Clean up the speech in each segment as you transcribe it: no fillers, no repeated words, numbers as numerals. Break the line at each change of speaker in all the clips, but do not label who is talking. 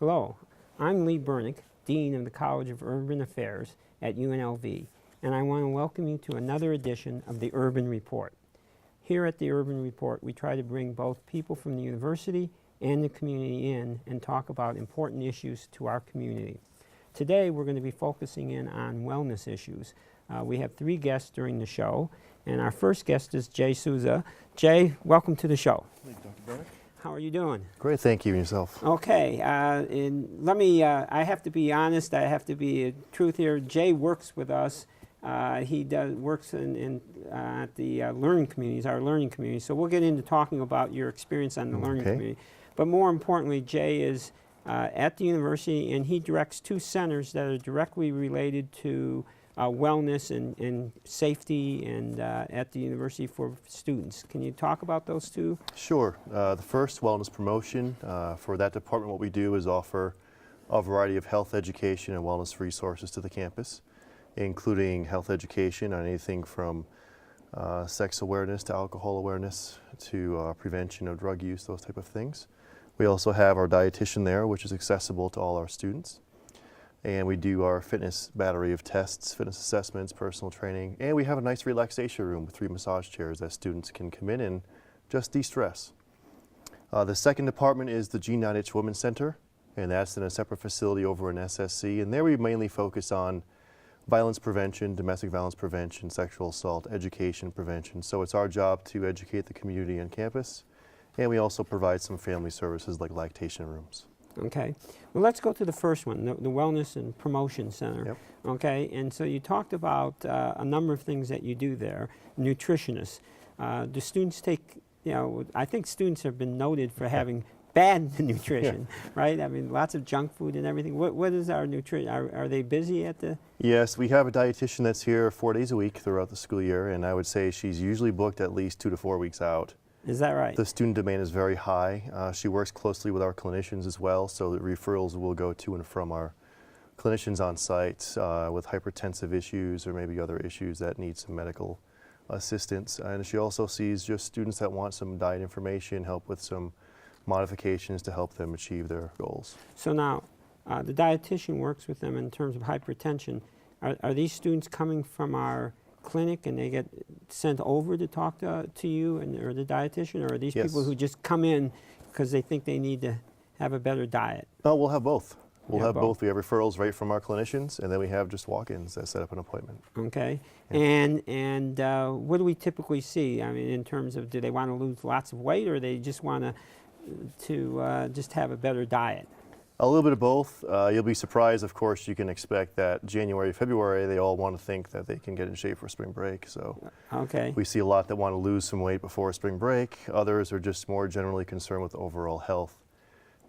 Hello, I'm Lee Bernick, Dean of the College of Urban Affairs at UNLV, and I want to welcome you to another edition of the Urban Report. Here at the Urban Report, we try to bring both people from the university and the community in and talk about important issues to our community. Today, we're going to be focusing in on wellness issues. We have three guests during the show, and our first guest is Jay Souza. Jay, welcome to the show.
Thank you, Dr. Bernick.
How are you doing?
Great, thank you, and yourself.
Okay, I have to be honest, I have to be a truth here. Jay works with us. He works at the learning communities, our learning community. So we'll get into talking about your experience on the learning community. But more importantly, Jay is at the university, and he directs two centers that are directly related to wellness and safety and at the university for students. Can you talk about those two?
Sure. The first, wellness promotion. For that department, what we do is offer a variety of health education and wellness resources to the campus, including health education on anything from sex awareness to alcohol awareness to prevention of drug use, those type of things. We also have our dietitian there, which is accessible to all our students. And we do our fitness battery of tests, fitness assessments, personal training, and we have a nice relaxation room with 3 massage chairs that students can come in and just de-stress. The second department is the G9H Women's Center, and that's in a separate facility over in SSC, and there we mainly focus on violence prevention, domestic violence prevention, sexual assault, education prevention. So it's our job to educate the community on campus, and we also provide some family services like lactation rooms.
Okay. Well, let's go to the first one, the Wellness and Promotion Center.
Yep.
Okay. And so you talked about a number of things that you do there. Nutritionists. Do students take, I think students have been noted for having bad nutrition, right? I mean, lots of junk food and everything. What is our nutrition? Are they busy at the? Yes,
we have a dietitian that's here 4 days a week throughout the school year, and I would say she's usually booked at least 2 to 4 weeks out.
Is that right?
The student demand is very high. She works closely with our clinicians as well, so the referrals will go to and from our clinicians on site with hypertensive issues or maybe other issues that need some medical assistance. And she also sees just students that want some diet information, help with some modifications to help them achieve their goals.
So now, the dietitian works with them in terms of hypertension. Are these students coming from our clinic and they get sent over to talk to you or the dietitian, or are these people who just come in because they think they need to have a better diet?
No, we'll have both. We'll have both. We have referrals right from our clinicians, and then we have just walk-ins that set up an appointment.
Okay. Yeah. And what do we typically see? I mean, in terms of, do they want to lose lots of weight, or they just want to just have a better diet?
A little bit of both. You'll be surprised, of course. You can expect that January, February, they all want to think that they can get in shape for spring break. So we see a lot that want to lose some weight before spring break. Others are just more generally concerned with overall health.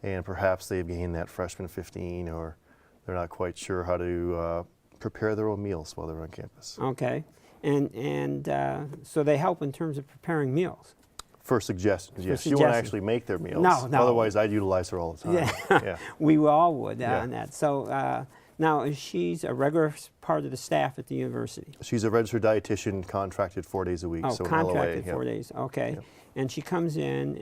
And perhaps they've gained that freshman 15, or they're not quite sure how to prepare their own meals while they're on campus.
Okay. And so they help in terms of preparing meals? For
suggestions, yes. You want to actually make their meals.
No.
Otherwise, I'd utilize her all the time.
Yeah. We all would on that. So now, she's a regular part of the staff at the university?
She's a registered dietitian, contracted 4 days a week.
So contracted LOA, 4 days. Okay. Yep. And she comes in,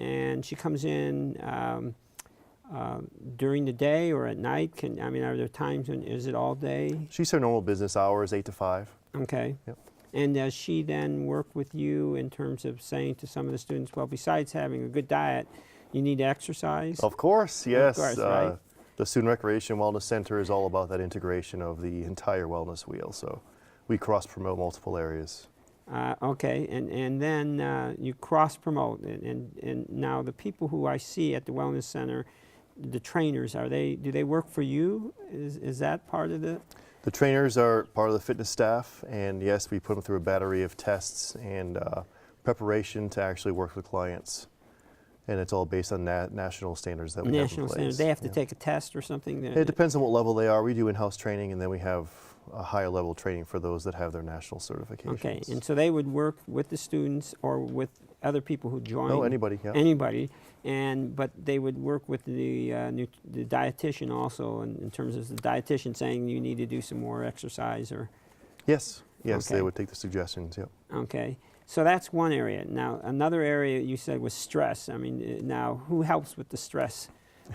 during the day or at night? Are there times when, is it all day?
She's her normal business hours, 8 to 5.
Okay.
Yep.
And does she then work with you in terms of saying to some of the students, well, besides having a good diet, you need to exercise?
Of course, yes.
Of course, right?
The Student Recreation Wellness Center is all about that integration of the entire wellness wheel. So we cross-promote multiple areas.
Okay, and then you cross-promote. And now the people who I see at the Wellness Center, the trainers, do they work for you? Is that part of the?
The trainers are part of the fitness staff, and yes, we put them through a battery of tests and preparation to actually work with clients. And it's all based on national standards that we have in place.
National standards. They have to take a test or something?
It depends on what level they are. We do in-house training, and then we have a higher level training for those that have their national certifications.
Okay, and so they would work with the students or with other people who join?
No, anybody, yeah.
Anybody, but they would work with the dietitian also in terms of the dietitian saying you need to do some more exercise or?
Yes, okay. They would take the suggestions, yep.
Okay, so that's one area. Now, another area you said was stress. Now who helps with the stress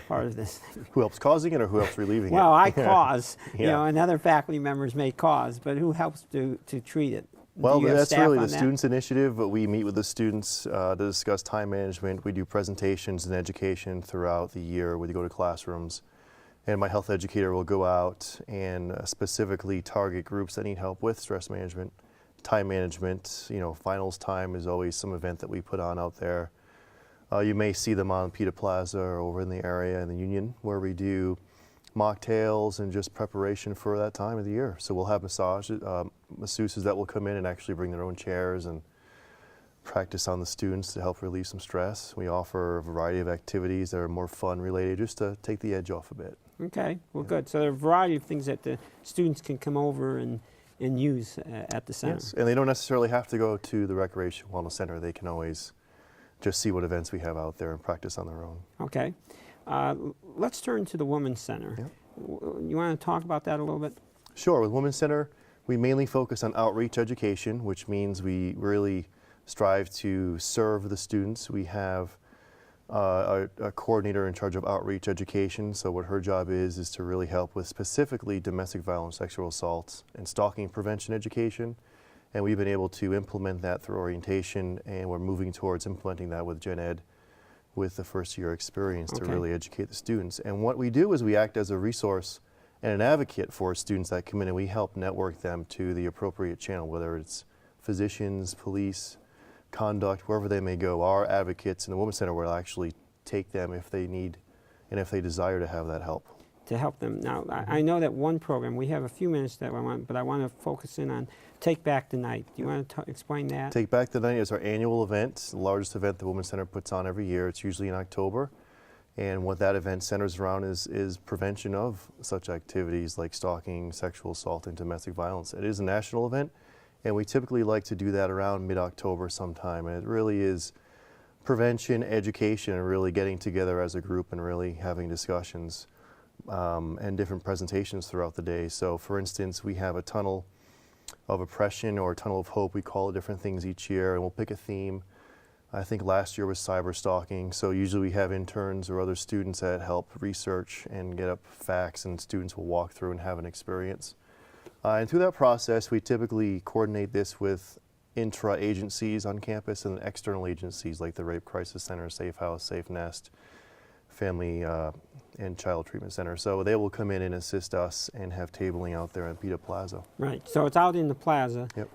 part of this.
Who helps causing it or who helps relieving
Well,
it?
I cause, you
Yeah.
know, and other faculty members may cause, but who helps to treat it?
Well,
Do you have
that's
staff
really
on
the
that?
students' initiative, but we meet with the students to discuss time management. We do presentations and education throughout the year. We go to classrooms, and my health educator will go out and specifically target groups that need help with stress management, time management. You know, finals time is always some event that we put on out there. You may see them on Pita Plaza or over in the area in the Union, where we do mocktails and just preparation for that time of the year. So we'll have masseuses that will come in and actually bring their own chairs and practice on the students to help relieve some stress. We offer a variety of activities that are more fun related, just to take the edge off a bit.
Okay, well, good. So there are a variety of things that the students can come over and use at the center.
Yes, and they don't necessarily have to go to the Recreation Wellness Center. They can always just see what events we have out there and practice on their own.
Okay. Let's turn to the Women's Center.
Yep.
You want to talk about that a little bit?
Sure. With Women's Center, we mainly focus on outreach education, which means we really strive to serve the students. We have a coordinator in charge of outreach education, so what her job is to really help with specifically domestic violence, sexual assaults, and stalking prevention education. And we've been able to implement that through orientation, and we're moving towards implementing that with Gen Ed, with the first year experience to
Okay.
really educate the students. And what we do is we act as a resource and an advocate for students that come in, and we help network them to the appropriate channel, whether it's physicians, police, conduct, wherever they may go. Our advocates in the Women's Center will actually take them if they need and if they desire to have that help.
To help them. Now, I know that one program, we have a few minutes that I want, but I want to focus in on Take Back the Night. Do you want to explain that?
Take Back the Night is our annual event, the largest event the Women's Center puts on every year. It's usually in October. And what that event centers around is prevention of such activities like stalking, sexual assault, and domestic violence. It is a national event, and we typically like to do that around mid-October sometime. And it really is prevention, education, and really getting together as a group and really having discussions and different presentations throughout the day. So for instance, we have a tunnel of oppression or a tunnel of hope. We call it different things each year, and we'll pick a theme. I think last year was cyber stalking. So usually we have interns or other students that help research and get up facts, and students will walk through and have an experience. And through that process, we typically coordinate this with intra-agencies on campus and external agencies like the Rape Crisis Center, Safe House, Safe Nest, Family and Child Treatment Center. So they will come in and assist us and have tabling out there at Pita Plaza.
Right. So it's out in the plaza
Yep.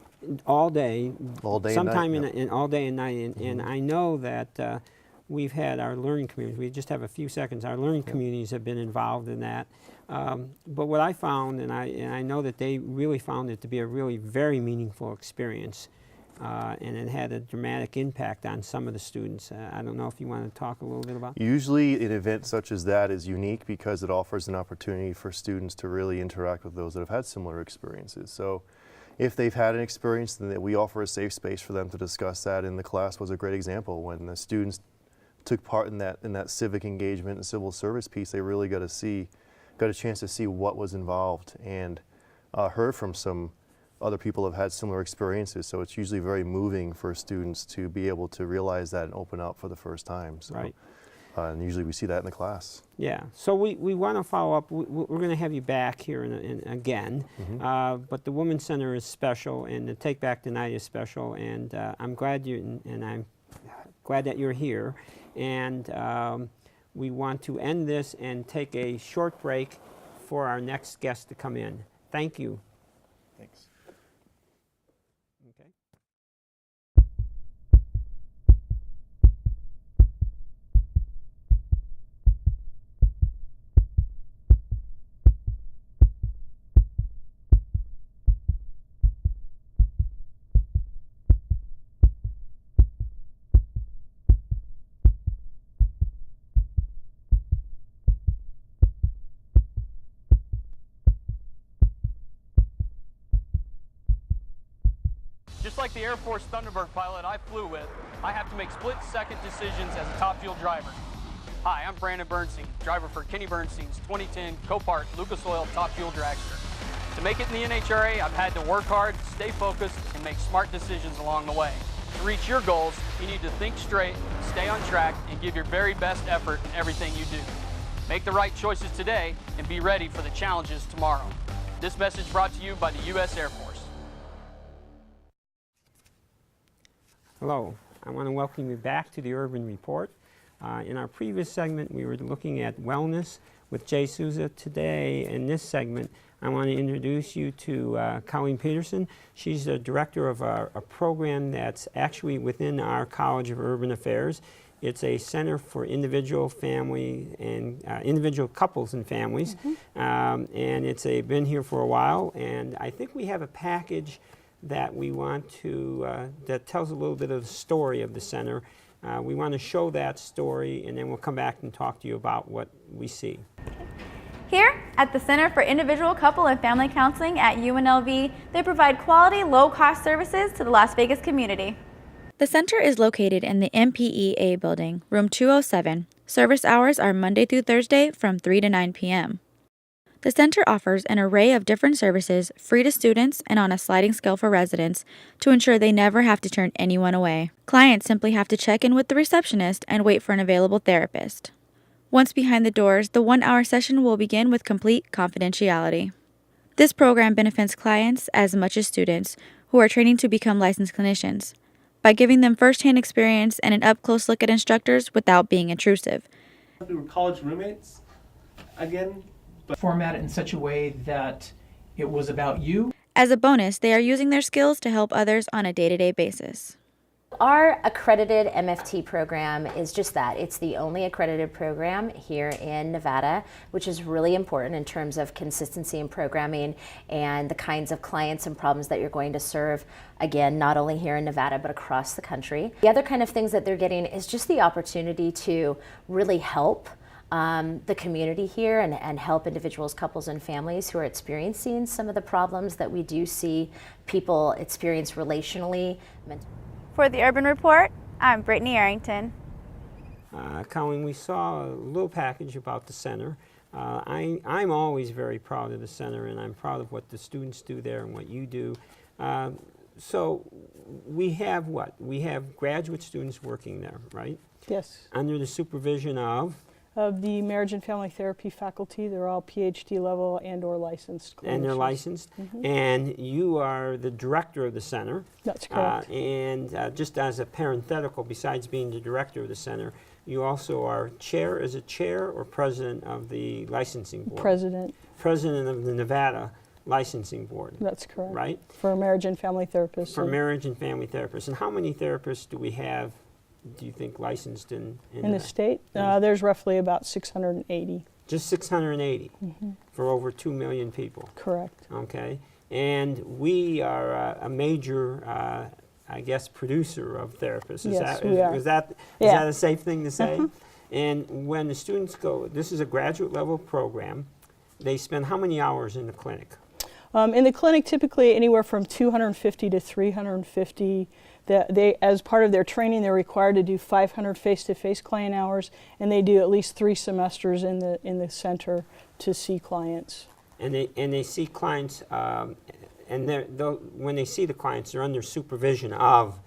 all day.
All day and
sometime
night,
in all day and night. And I know that we've had our learning communities. We just have a few seconds. Our learning communities have been involved in that. But what I found, and I know that they really found it to be a really very meaningful experience. And it had a dramatic impact on some of the students. I don't know if you want to talk a little bit about.
Usually an event such as that is unique because it offers an opportunity for students to really interact with those that have had similar experiences. So if they've had an experience, then we offer a safe space for them to discuss that. And the class was a great example. When the students took part in that civic engagement and civil service piece, they really got a chance to see what was involved and heard from some other people have had similar experiences, so it's usually very moving for students to be able to realize that and open up for the first time. So,
Right.
And usually we see that in the class.
Yeah. So we want to follow up. We're going to have you back here again. But the Women's Center is special, and the Take Back the Night is special. And I'm glad I'm glad that you're here. And we want to end this and take a short break for our next guest to come in. Thank you.
Thanks.
Okay.
Just like the Air Force Thunderbird pilot I flew with, I have to make split-second decisions as a top fuel driver. Hi, I'm Brandon Bernstein, driver for Kenny Bernstein's 2010 Copart Lucas Oil Top Fuel Dragster. To make it in the NHRA, I've had to work hard, stay focused, and make smart decisions along the way. To reach your goals, you need to think straight, stay on track, and give your very best effort in everything you do. Make the right choices today and be ready for the challenges tomorrow. This message brought to you by the U.S. Air Force.
Hello, I want to welcome you back to the Urban Report. In our previous segment, we were looking at wellness with Jay Souza. Today, in this segment, I want to introduce you to Colleen Peterson. She's the director of a program that's actually within our College of Urban Affairs. It's a center for individual family and individual couples and families, and it's been here for a while. And I think we have a package that we want to that tells a little bit of the story of the center. We want to show that story, and then we'll come back and talk to you about what we see.
Here at the Center for Individual, Couple, and Family Counseling at UNLV, they provide quality, low-cost services to the Las Vegas community. The center is located in the MPEA building, room 207. Service hours are Monday through Thursday from 3 to 9 p.m. The center offers an array of different services free to students and on a sliding scale for residents to ensure they never have to turn anyone away. Clients simply have to check in with the receptionist and wait for an available therapist. Once behind the doors, the 1-hour session will begin with complete confidentiality. This program benefits clients as much as students who are training to become licensed clinicians by giving them first-hand experience and an up-close look at instructors without being intrusive.
We were college roommates again, but format it in such a way that it was about you.
As a bonus, they are using their skills to help others on a day-to-day basis.
Our accredited MFT program is just that. It's the only accredited program here in Nevada, which is really important in terms of consistency in programming and the kinds of clients and problems that you're going to serve, again, not only here in Nevada, but across the country. The other kind of things that they're getting is just the opportunity to really help the community here and help individuals, couples, and families who are experiencing some of the problems that we do see people experience relationally.
For the Urban Report, I'm Brittany Arrington.
Colleen, we saw a little package about the center. I'm always very proud of the center, and I'm proud of what the students do there and what you do. So we have what? We have graduate students working there, right?
Yes,
Under the supervision of
the marriage and family therapy faculty. They're all PhD level and/or licensed clinicians.
and they're licensed. And you are the director of the center.
That's correct.
And just as a parenthetical, besides being the director of the center, you also are chair, is it chair or president of the licensing board?
President.
President of the Nevada Licensing Board.
That's correct.
Right?
For marriage and family therapists.
For marriage and family therapists. And how many therapists do we have, do you think, licensed in
the state, there's roughly about 680.
Just 680 for over 2 million people.
Correct.
Okay, and we are a major, I guess, producer of therapists.
Yes, we are.
Is that a safe thing to say? And when the students go, this is a graduate level program. They spend how many hours in the clinic?
In the clinic, typically anywhere from 250 to 350. They, as part of their training, they're required to do 500 face-to-face client hours, and they do at least 3 semesters in the center to see clients.
And they see clients, and when they see the clients, they're under supervision of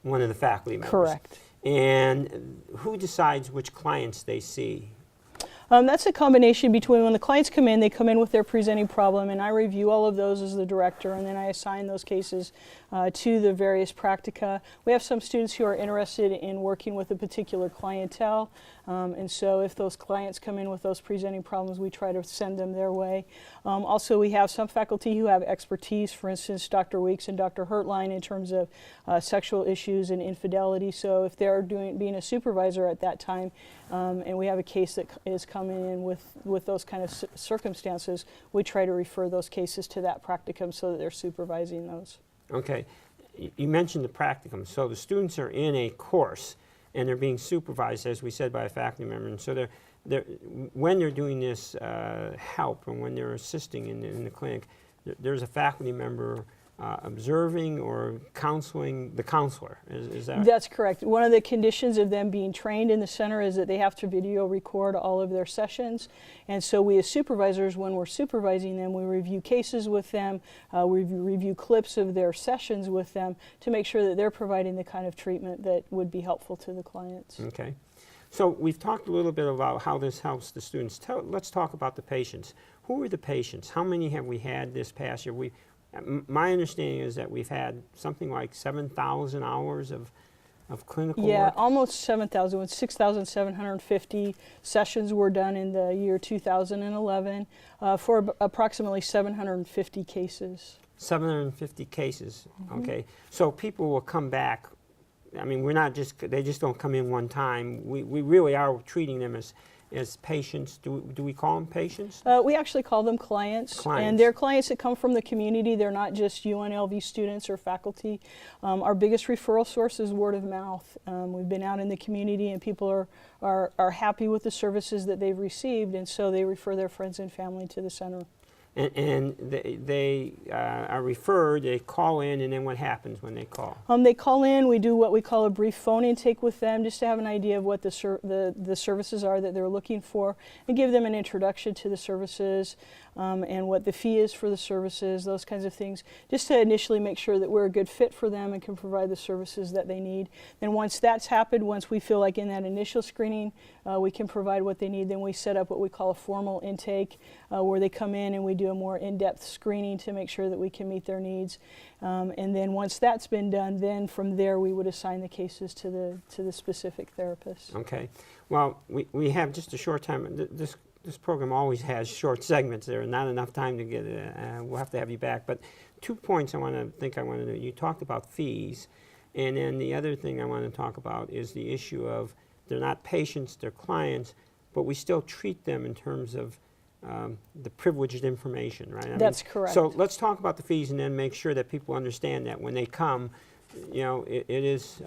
one of the faculty members.
Correct.
And who decides which clients they see?
That's a combination between when the clients come in, they come in with their presenting problem, and I review all of those as the director, and then I assign those cases to the various practica. We have some students who are interested in working with a particular clientele, and so if those clients come in with those presenting problems, we try to send them their way. Also, we have some faculty who have expertise, for instance, Dr. Weeks and Dr. Hertline, in terms of sexual issues and infidelity. So if they're being a supervisor at that time, and we have a case that is coming in with those kind of circumstances, we try to refer those cases to that practicum so that they're supervising those.
Okay, you mentioned the practicum. So the students are in a course and they're being supervised, as we said, by a faculty member. And so when they're doing this help and when they're assisting in the clinic, there's a faculty member observing or counseling the counselor. Is that?
That's correct. One of the conditions of them being trained in the center is that they have to video record all of their sessions. And so we as supervisors, when we're supervising them, we review cases with them, we review clips of their sessions with them to make sure that they're providing the kind of treatment that would be helpful to the clients.
Okay. So we've talked a little bit about how this helps the students. Let's talk about the patients. Who are the patients? How many have we had this past year? My understanding is that we've had something like 7,000 hours of clinical
Yeah,
work.
almost 7,000. With 6,750 sessions were done in the year 2011 for approximately 750 cases.
750 cases, okay. So people will come back. I mean, they just don't come in one time. We really are treating them as patients. Do we call them patients?
We actually call them clients.
Clients.
And they're clients that come from the community. They're not just UNLV students or faculty. Our biggest referral source is word of mouth. We've been out in the community and people are happy with the services that they've received, and so they refer their friends and family to the center.
And they are referred, they call in, and then what happens when they call?
They call in, we do what we call a brief phone intake with them just to have an idea of what the services are that they're looking for and give them an introduction to the services and what the fee is for the services, those kinds of things, just to initially make sure that we're a good fit for them and can provide the services that they need. Then once that's happened, once we feel like in that initial screening we can provide what they need, then we set up what we call a formal intake where they come in and we do a more in-depth screening to make sure that we can meet their needs. And then once that's been done, then from there we would assign the cases to the specific therapist.
Okay. Well, we have just a short time. This program always has short segments. There are not enough time to get we'll have to have you back. But 2 points I want to do. You talked about fees, and then the other thing I want to talk about is the issue of they're not patients, they're clients, but we still treat them in terms of the privileged information, right?
That's correct.
So let's talk about the fees and then make sure that people understand that when they come, you know, it is,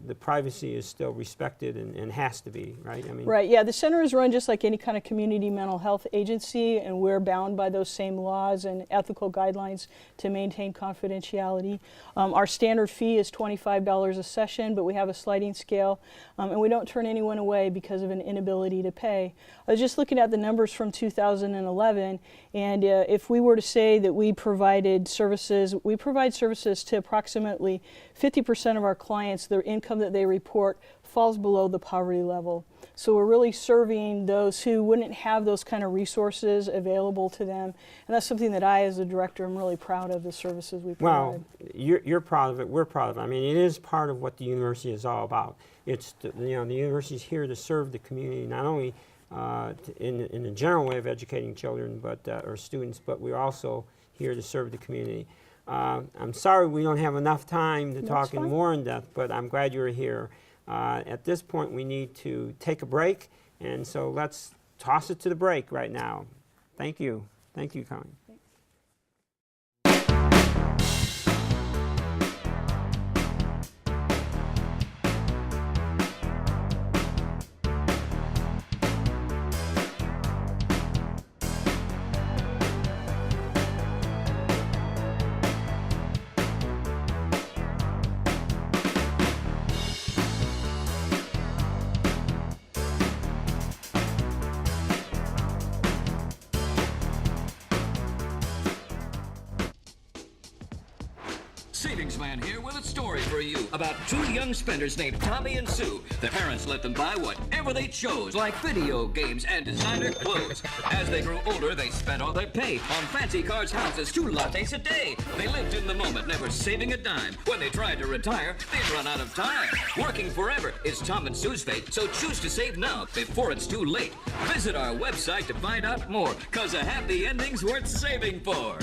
the privacy is still respected and has to be, right? I mean,
right, yeah, the center is run just like any kind of community mental health agency, and we're bound by those same laws and ethical guidelines to maintain confidentiality. Our standard fee is $25 a session, but we have a sliding scale, and we don't turn anyone away because of an inability to pay. I was just looking at the numbers from 2011, and if we were to say that we provide services to approximately 50% of our clients, their income that they report falls below the poverty level. So we're really serving those who wouldn't have those kind of resources available to them. And that's something that I, as a director, am really proud of, the services we provide.
Well, you're proud of it, we're proud of it. I mean, it is part of what the university is all about. It's, the university is here to serve the community, not only in the general way of educating children or students, but we're also here to serve the community. I'm sorry we don't have enough time to talk in more in depth, but I'm glad you're here. At this point, we need to take a break, and so let's toss it to the break right now. Thank you. Thank you, Colleen.
Savings Man here with a story for you about two young spenders named Tommy and Sue. Their parents let them buy whatever they chose, like video games and designer clothes. As they grew older, they spent all their pay on fancy cars, houses, 2 lattes a day. They lived in the moment, never saving a dime. When they tried to retire, they'd run out of time. Working forever is Tom and Sue's fate, so choose to save now before it's too late. Visit our website to find out more, 'cause a happy ending's worth saving for.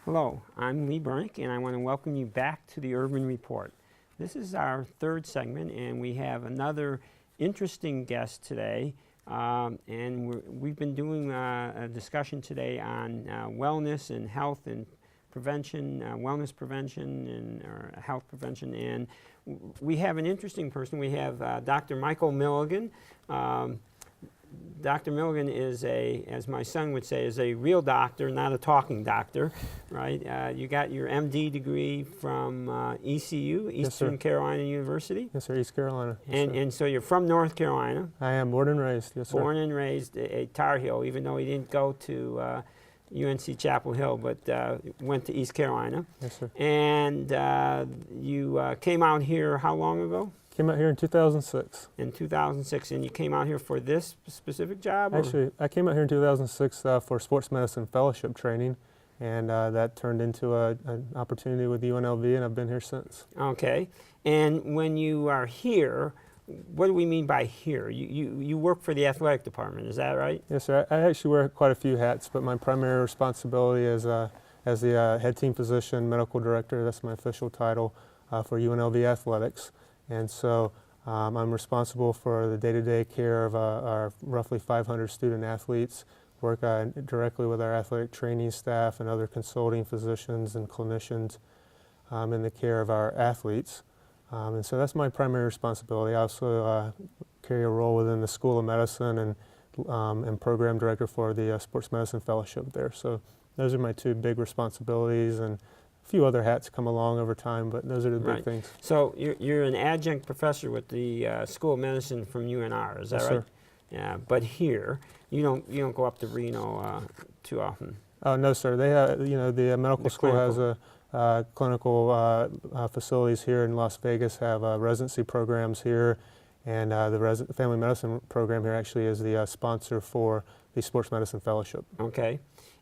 Hello, I'm Lee Bernick, and I want to welcome you back to the Urban Report. This is our third segment, and we have another interesting guest today. And we've been doing a discussion today on wellness and health and prevention, wellness prevention or health prevention. And we have an interesting person. We have Dr. Michael Milligan. Dr. Milligan is as my son would say, is a real doctor, not a talking doctor, right? You got your MD degree from ECU, Eastern Carolina University.
Yes, sir, East Carolina. Yes,
And so you're from North Carolina.
I am born and raised, yes, sir.
Born and raised a Tar Heel, even though he didn't go to UNC Chapel Hill, but went to East Carolina.
Yes, sir.
And you came out here how long ago?
Came out here in 2006.
In 2006, and you came out here for this specific job? Or?
Actually, I came out here in 2006 for sports medicine fellowship training, and that turned into an opportunity with UNLV, and I've been here since.
Okay. And when you are here, what do we mean by here? You work for the athletic department, is that right?
Yes, sir. I actually wear quite a few hats, but my primary responsibility is as the head team physician, medical director. That's my official title for UNLV athletics. And so I'm responsible for the day-to-day care of our roughly 500 student athletes, work directly with our athletic training staff and other consulting physicians and clinicians in the care of our athletes. And so that's my primary responsibility. I also carry a role within the School of Medicine and program director for the Sports Medicine Fellowship there. So those are my two big responsibilities, and a few other hats come along over time, but those are the big things.
So you're an adjunct professor with the School of Medicine from UNR, is that
Yes,
right?
sir.
Yeah, but here you don't go up to Reno too often.
Oh no, sir. They have, the medical school has a clinical facilities here in Las Vegas. Have residency programs here, and the family medicine program here actually is the sponsor for the Sports Medicine Fellowship.
Okay.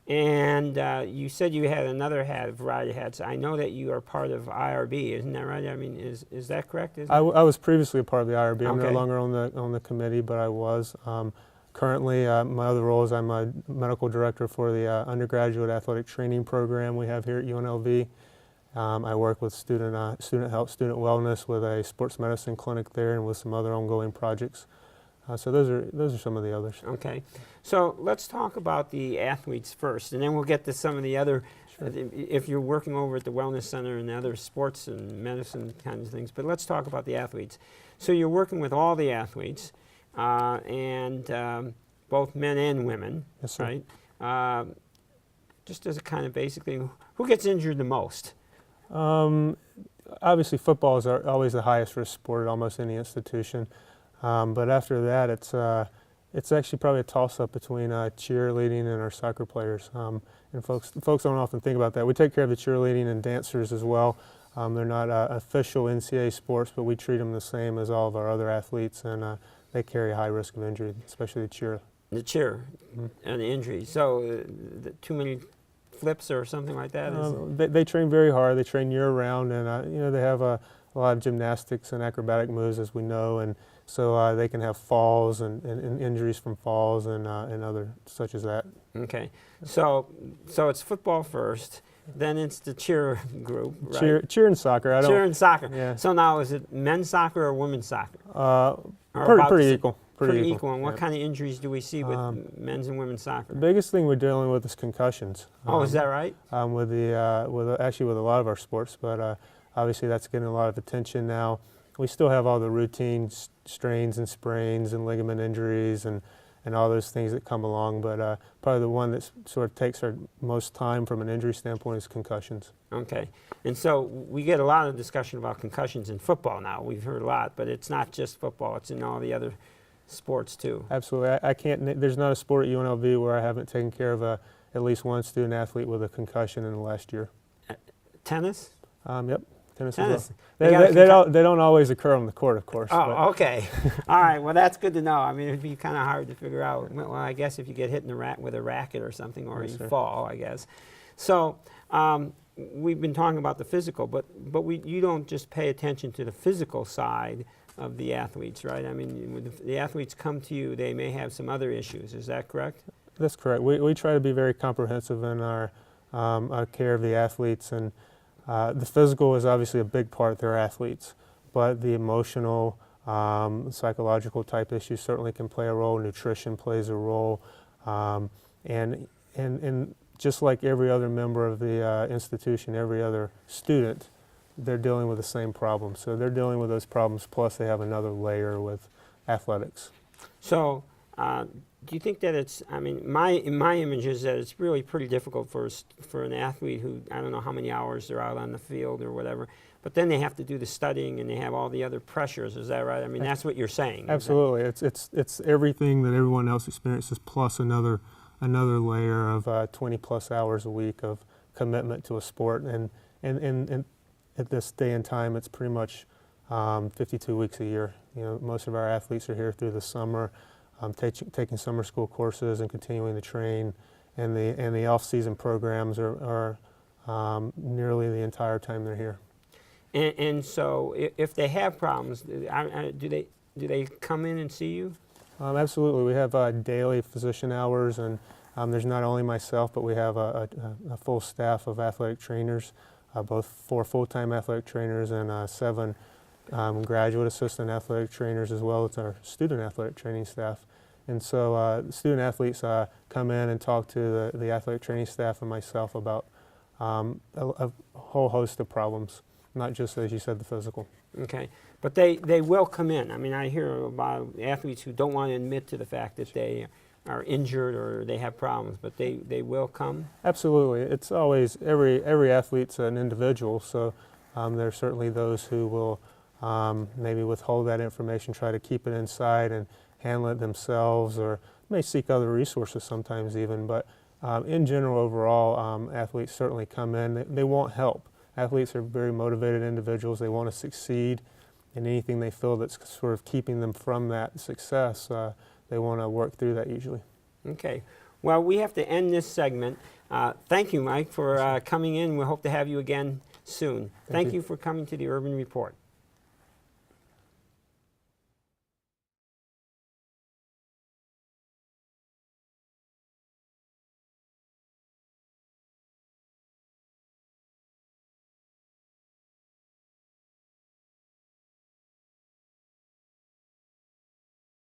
And you said you had another hat, a variety of hats. I know that you are part of IRB, isn't that right? I mean, is that correct?
I was previously a part of the IRB. I'm no
Okay.
longer on the committee, but I was. Currently, my other role is I'm a medical director for the undergraduate athletic training program we have here at UNLV. I work with student health, student wellness with a sports medicine clinic there, and with some other ongoing projects. So those are some of the others.
Okay. So let's talk about the athletes first, and then we'll get to some of the other, if you're working over at the Wellness Center and other sports and medicine kinds of things. But let's talk about the athletes. So you're working with all the athletes, and both men and women,
Yes, sir.
right? Just as a kind of basically, who gets injured the most?
Obviously, football is always the highest risk sport at almost any institution. But after that, it's actually probably a toss-up between cheerleading and our soccer players. And folks don't often think about that. We take care of the cheerleading and dancers as well. They're not official NCAA sports, but we treat them the same as all of our other athletes, and they carry a high risk of injury, especially the cheer.
The cheer and the injury. So too many flips or something like that?
They train very hard. They train year-round, and they have a lot of gymnastics and acrobatic moves, as we know, and so they can have falls and injuries from falls and other such as that.
Okay, so it's football first, then it's the cheer group, right?
Cheer and soccer.
Cheer and soccer.
Yeah.
So now is it men's soccer or women's soccer?
Pretty equal.
Pretty equal. And what
yeah.
kind of injuries do we see with men's and women's soccer?
The biggest thing we're dealing with is concussions.
Oh, is that right?
With a lot of our sports, but obviously that's getting a lot of attention now. We still have all the routine strains and sprains and ligament injuries and all those things that come along, but probably the one that sort of takes our most time from an injury standpoint is concussions.
Okay, and so we get a lot of discussion about concussions in football now. We've heard a lot, but it's not just football, it's in all the other sports too.
Absolutely. I can't, there's not a sport at UNLV where I haven't taken care of at least one student athlete with a concussion in the last year.
Tennis?
Yep. Tennis.
Tennis.
As well. They don't always occur on the court, of course.
Oh, okay. All right. Well, that's good to know. I mean, it'd be kind of hard to figure out. Well, I guess if you get hit in the with a racket or something, or
Yes,
you
sir.
fall, I guess. So we've been talking about the physical, but you don't just pay attention to the physical side of the athletes, right? I mean, when the athletes come to you, they may have some other issues. Is that correct?
That's correct. We try to be very comprehensive in our care of the athletes, and the physical is obviously a big part. They're athletes, but the emotional, psychological type issues certainly can play a role. Nutrition plays a role, and just like every other member of the institution, every other student, they're dealing with the same problem. So they're dealing with those problems, plus they have another layer with athletics.
So, do you think that it's? I mean, my image is that it's really pretty difficult for an athlete who, I don't know how many hours they're out on the field or whatever, but then they have to do the studying and they have all the other pressures. Is that right? I mean, that's what you're saying.
Absolutely, it's everything that everyone else experiences, plus another layer of 20+ hours a week of commitment to a sport, and at this day and time, it's pretty much 52 weeks a year. You know, most of our athletes are here through the summer, taking summer school courses and continuing to train, and the off-season programs are nearly the entire time they're here.
And so if they have problems, do they come in and see you?
Absolutely. We have daily physician hours, and there's not only myself, but we have a full staff of athletic trainers, both 4 full-time athletic trainers and 7 graduate assistant athletic trainers, as well as our student athletic training staff. And so the student athletes come in and talk to the athletic training staff and myself about a whole host of problems, not just, as you said, the physical.
Okay, but they will come in. I mean, I hear about athletes who don't want to admit to the fact that they are injured or they have problems, but they will come?
Absolutely. It's always, every athlete's an individual, so there are certainly those who will maybe withhold that information, try to keep it inside and handle it themselves, or may seek other resources sometimes even. But in general, overall, athletes certainly come in. They want help. Athletes are very motivated individuals. They want to succeed, and anything they feel that's sort of keeping them from that success, they want to work through that usually.
Okay. Well, we have to end this segment. Thank you, Mike, for coming in. We hope to have you again soon. Thank you for coming to the Urban Report.